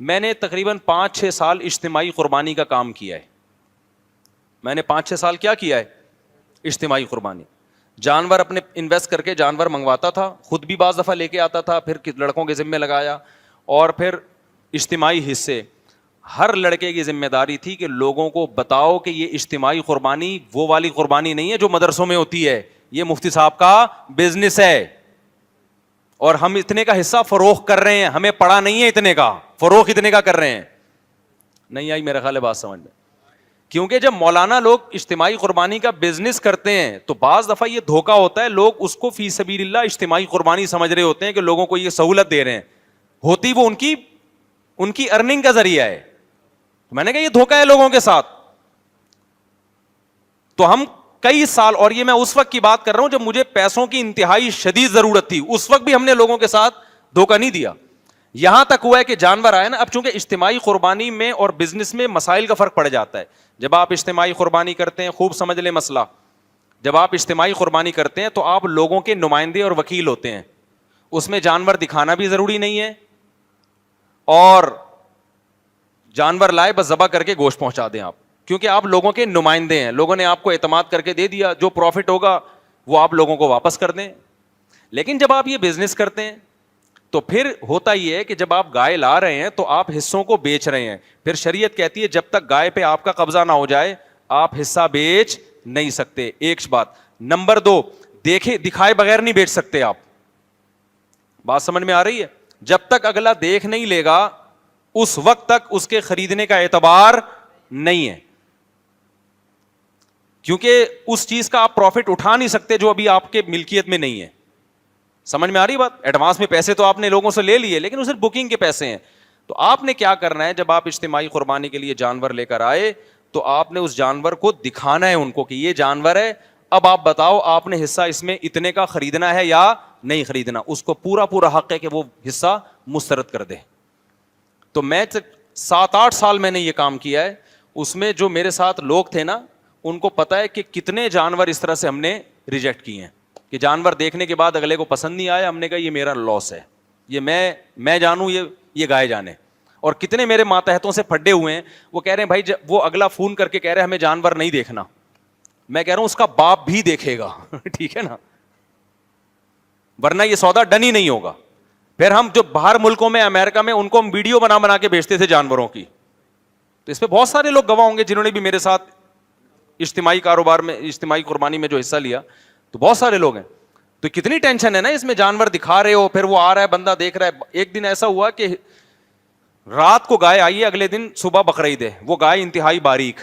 میں نے تقریباً 5-6 سال اجتماعی قربانی کا کام کیا ہے. میں نے 5-6 سال کیا ہے؟ اجتماعی قربانی. جانور اپنے انویسٹ کر کے جانور منگواتا تھا, خود بھی بعض دفعہ لے کے آتا تھا, پھر لڑکوں کے ذمہ لگایا, اور پھر اجتماعی حصے. ہر لڑکے کی ذمہ داری تھی کہ لوگوں کو بتاؤ کہ یہ اجتماعی قربانی وہ والی قربانی نہیں ہے جو مدرسوں میں ہوتی ہے, یہ مفتی صاحب کا بزنس ہے, اور ہم اتنے کا حصہ فروخت کر رہے ہیں, ہمیں پڑا نہیں ہے اتنے کا, فروخت اتنے کا کر رہے ہیں. نہیں آئی میرا خیال ہے بات سمجھ میں؟ کیونکہ جب مولانا لوگ اجتماعی قربانی کا بزنس کرتے ہیں تو بعض دفعہ یہ دھوکا ہوتا ہے, لوگ اس کو فی سبیل اللہ اجتماعی قربانی سمجھ رہے ہوتے ہیں کہ لوگوں کو یہ سہولت دے رہے ہیں, ہوتی وہ ان کی ارننگ کا ذریعہ ہے. میں نے کہا یہ دھوکا ہے لوگوں کے ساتھ. تو ہم کئی سال, اور یہ میں اس وقت کی بات کر رہا ہوں جب مجھے پیسوں کی انتہائی شدید ضرورت تھی, اس وقت بھی ہم نے لوگوں کے ساتھ دھوکا نہیں دیا. یہاں تک ہوا ہے کہ جانور آئے نا, اب چونکہ اجتماعی قربانی میں اور بزنس میں مسائل کا فرق پڑ جاتا ہے. جب آپ اجتماعی قربانی کرتے ہیں, خوب سمجھ لیں مسئلہ, جب آپ اجتماعی قربانی کرتے ہیں تو آپ لوگوں کے نمائندے اور وکیل ہوتے ہیں. اس میں جانور دکھانا بھی ضروری نہیں ہے, اور جانور لائے بس ذبح کر کے گوشت پہنچا دیں آپ, کیونکہ آپ لوگوں کے نمائندے ہیں, لوگوں نے آپ کو اعتماد کر کے دے دیا, جو پروفٹ ہوگا وہ آپ لوگوں کو واپس کر دیں. لیکن جب آپ یہ بزنس کرتے ہیں تو پھر ہوتا یہ ہے کہ جب آپ گائے لا رہے ہیں تو آپ حصوں کو بیچ رہے ہیں. پھر شریعت کہتی ہے جب تک گائے پہ آپ کا قبضہ نہ ہو جائے آپ حصہ بیچ نہیں سکتے. ایک بات. نمبر 2, دکھائے بغیر نہیں بیچ سکتے آپ. بات سمجھ میں آ رہی ہے؟ جب تک اگلا دیکھ نہیں لے گا اس وقت تک اس کے خریدنے کا اعتبار نہیں ہے, کیونکہ اس چیز کا آپ پروفٹ اٹھا نہیں سکتے جو ابھی آپ کے ملکیت میں نہیں ہے. سمجھ میں آ رہی بات؟ ایڈوانس میں پیسے تو آپ نے لوگوں سے لے لیے, لیکن وہ صرف بکنگ کے پیسے ہیں. تو آپ نے کیا کرنا ہے, جب آپ اجتماعی قربانی کے لیے جانور لے کر آئے تو آپ نے اس جانور کو دکھانا ہے ان کو کہ یہ جانور ہے, اب آپ بتاؤ آپ نے حصہ اس میں اتنے کا خریدنا ہے یا نہیں خریدنا. اس کو پورا حق ہے کہ وہ حصہ مسترد کر دے. تو میں 7-8 سال میں نے یہ کام کیا ہے. اس میں جو میرے ساتھ لوگ تھے نا, ان کو پتا ہے کہ کتنے جانور اس طرح سے ہم نے ریجیکٹ کیے ہیں کہ جانور دیکھنے کے بعد اگلے کو پسند نہیں آیا, ہم نے کہا یہ میرا لاس ہے, یہ میں جانوں, یہ گائے جانے. اور کتنے میرے ماتحتوں سے پھڈے ہوئے ہیں, وہ کہہ رہے ہیں بھائی وہ اگلا فون کر کے کہہ رہے ہیں ہمیں جانور نہیں دیکھنا. میں کہہ رہا ہوں اس کا باپ بھی دیکھے گا ٹھیک ہے نا, ورنہ یہ سودا ڈن ہی نہیں ہوگا. پھر ہم جو باہر ملکوں میں, امریکہ میں, ان کو ہم ویڈیو بنا کے بھیجتے تھے جانوروں کی. تو اس پہ بہت سارے لوگ گواہ ہوں گے جنہوں نے بھی میرے ساتھ اجتماعی کاروبار میں, اجتماعی قربانی میں جو حصہ لیا, تو بہت سارے لوگ ہیں. تو کتنی ٹینشن ہے نا اس میں, جانور دکھا رہے ہو, پھر وہ آ رہا ہے, بندہ دیکھ رہا ہے. ایک دن ایسا ہوا کہ رات کو گائے آئی ہے, اگلے دن صبح بقرعید ہے, وہ گائے انتہائی باریک.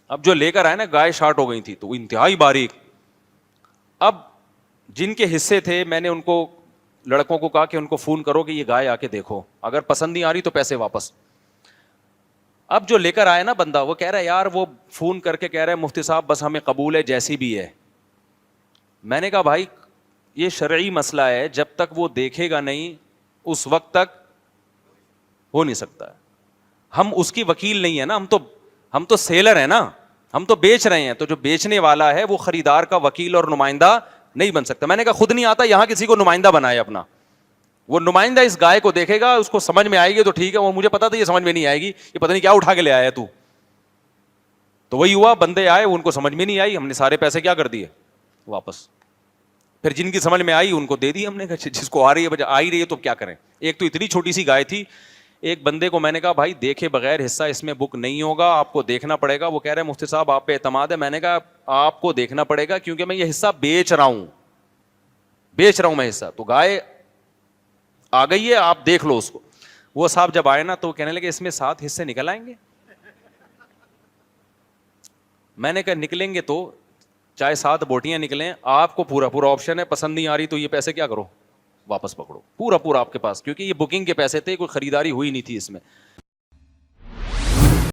اب جو لے کر آئے نا, گائے شارٹ ہو گئی تھی تو انتہائی باریک. اب جن کے حصے تھے میں نے ان کو, لڑکوں کو کہا کہ ان کو فون کرو کہ یہ گائے آ کے دیکھو, اگر پسند نہیں آ رہی تو پیسے واپس. اب جو لے کر آئے نا بندہ, وہ کہہ رہا ہے یار, وہ فون کر کے کہہ رہا ہے مفتی صاحب بس ہمیں قبول ہے جیسی بھی ہے. میں نے کہا بھائی یہ شرعی مسئلہ ہے, جب تک وہ دیکھے گا نہیں اس وقت تک ہو نہیں سکتا. ہم اس کی وکیل نہیں ہے نا, ہم تو سیلر ہیں نا, ہم تو بیچ رہے ہیں. تو جو بیچنے والا ہے وہ خریدار کا وکیل اور نمائندہ نہیں بن سکتا. میں نے کہا خود نہیں آتا, یہاں کسی کو نمائندہ بنائے اپنا. وہ نمائندہ اس گائے کو دیکھے گا, اس کو سمجھ میں آئے گی تو ٹھیک ہے, وہ مجھے پتا تھا یہ سمجھ میں نہیں آئے گی, یہ پتہ نہیں کیا اٹھا کے لے آیا تو. تو وہی ہوا, بندے آئے, ان کو سمجھ میں نہیں آئی, ہم نے سارے پیسے کیا کر دیے واپس. پھر جن کی سمجھ میں آئی ان کو دے دی ہم نے, جس کو آ رہی ہے, آ ہی رہی ہے تو کیا کریں. ایک تو اتنی چھوٹی سی گائے تھی. ایک بندے کو میں نے کہا بھائی دیکھے بغیر حصہ اس میں بک نہیں ہوگا, آپ کو دیکھنا پڑے گا. وہ کہہ رہے ہیں مفتی صاحب آپ پہ اعتماد ہے. میں نے کہا آپ کو دیکھنا پڑے گا کیونکہ میں یہ حصہ بیچ رہا ہوں میں حصہ. تو گائے آ گئی ہے, آپ دیکھ لو اس کو. وہ صاحب جب آئے نا تو کہنے لگے اس میں 7 حصے نکل آئیں گے. میں نے کہا نکلیں گے تو چاہے 7 بوٹیاں نکلیں, آپ کو پورا آپشن ہے, پسند نہیں آ رہی تو یہ پیسے کیا کرو, واپس پکڑو, پورا آپ کے پاس, کیونکہ یہ بکنگ کے پیسے تھے, کوئی خریداری ہوئی نہیں تھی اس میں.